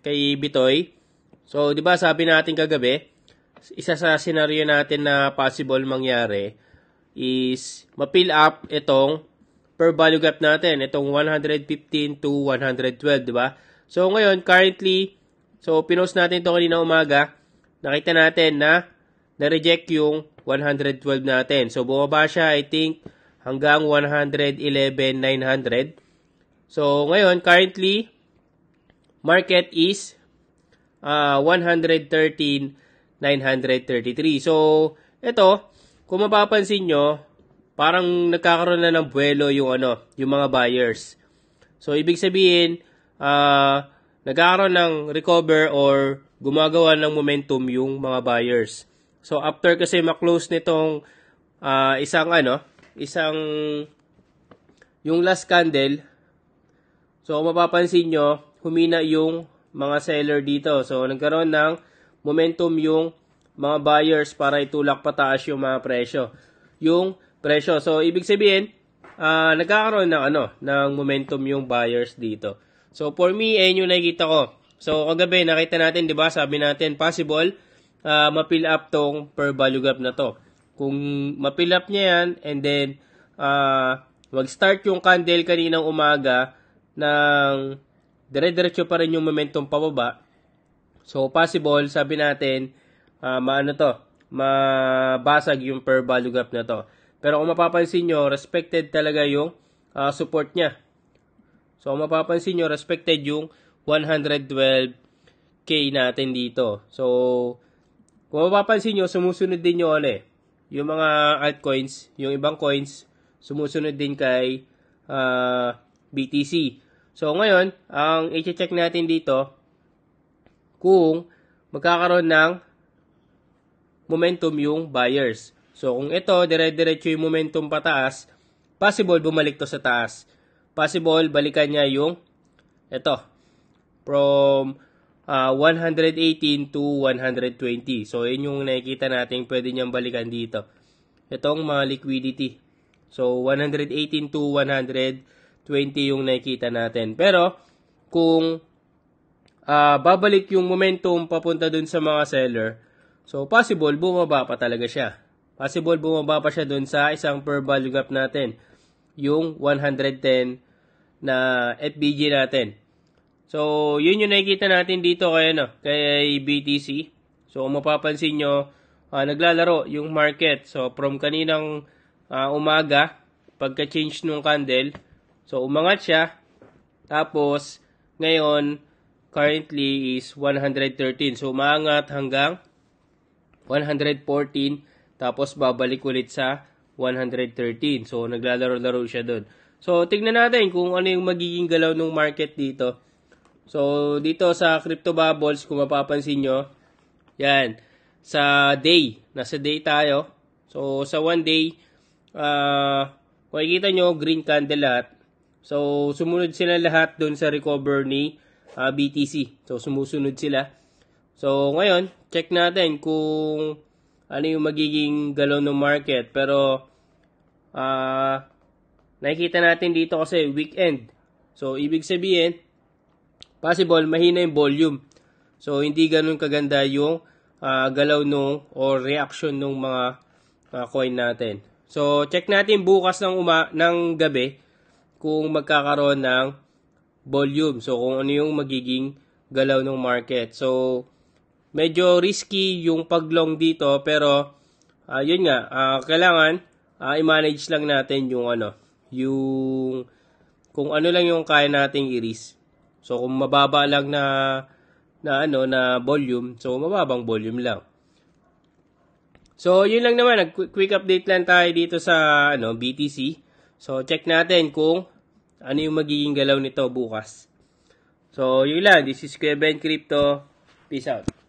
kay Bitoy. So, di ba sabi natin kagabi, isa sa scenario natin na possible mangyari is ma-fill up itong per value gap natin, itong 115 to 112, di ba? So, ngayon, currently, so, pinost natin ito kanina umaga, nakita natin na na-reject yung 112 natin. So, bumaba siya, I think, hanggang 111,900. So, ngayon, currently, market is 113,933. So, ito, kung mapapansin nyo, parang nagkakaroon na ng buwelo yung mga buyers. So, ibig sabihin, nagkakaroon ng recover or gumagawa ng momentum yung mga buyers. So, after kasi ma-close nitong yung last candle, so, mapapansin nyo, humina yung mga seller dito. So, nagkaroon ng momentum yung mga buyers para itulak pataas yung mga presyo. So, ibig sabihin, nagkakaroon ng momentum yung buyers dito. So, for me, ayun yung nakikita ko. So, kagabi, nakita natin, di ba, sabi natin, possible, ma-fill up tong per value gap na to. Kung ma-fill up niya yan, and then, mag-start yung candle kaninang umaga ng dire-diretso pa rin yung momentum pababa. So, possible, sabi natin, mabasag yung per value gap na to. Pero kung mapapansin nyo, respected talaga yung support niya. So, kung mapapansin nyo, respected yung 112K natin dito. So, kung mapapansin nyo, sumusunod din yung yung mga altcoins, yung ibang coins, sumusunod din kay BTC. So, ngayon, ang i-check natin dito, kung magkakaroon ng momentum yung buyers. So, kung ito, dire-diretso yung momentum pataas, possible bumalik to sa taas. Possible, balikan niya yung, ito, from 118 to 120. So, yun yung nakikita natin, pwede niyang balikan dito. Itong mga liquidity. So, 118 to 120 yung nakikita natin. Pero, kung babalik yung momentum papunta dun sa mga seller, so, possible, bumaba pa talaga siya. Possible, bumaba pa siya dun sa isang per value gap natin, yung 110 na FBG natin. So, yun yung nakikita natin dito kay BTC. So, kung mapapansin nyo, naglalaro yung market. So, from kaninang umaga, pagka-change nung candle, so, umangat siya. Tapos, ngayon, currently is 113. So, umangat hanggang 114. Tapos, babalik ulit sa 113. So, naglalaro-laro siya doon. So, tignan natin kung ano yung magiging galaw ng market dito. So, dito sa Crypto Bubbles, kung mapapansin nyo, yan, sa day, nasa day tayo. So, sa 1 day, kung makikita nyo, green candle lahat. So, sumunod sila lahat doon sa recover ni BTC. So, sumusunod sila. So, ngayon, check natin kung ano yung magiging galaw ng market. Pero, nakikita natin dito kasi weekend. So, ibig sabihin, possible, mahina yung volume. So, hindi ganun kaganda yung galaw or reaction ng mga coin natin. So, check natin bukas ng gabi kung magkakaroon ng volume. So, kung ano yung magiging galaw ng market. So, medyo risky yung pag-long dito, pero yun nga, kailangan i-manage lang natin yung kung ano lang yung kaya nating i-risk. So, kung mababa lang na volume, so mababang volume lang. So, yun lang naman, quick update lang tayo dito sa BTC. So, check natin kung ano yung magiging galaw nito bukas. So, yun lang, this is Kuya Ben Crypto. Peace out.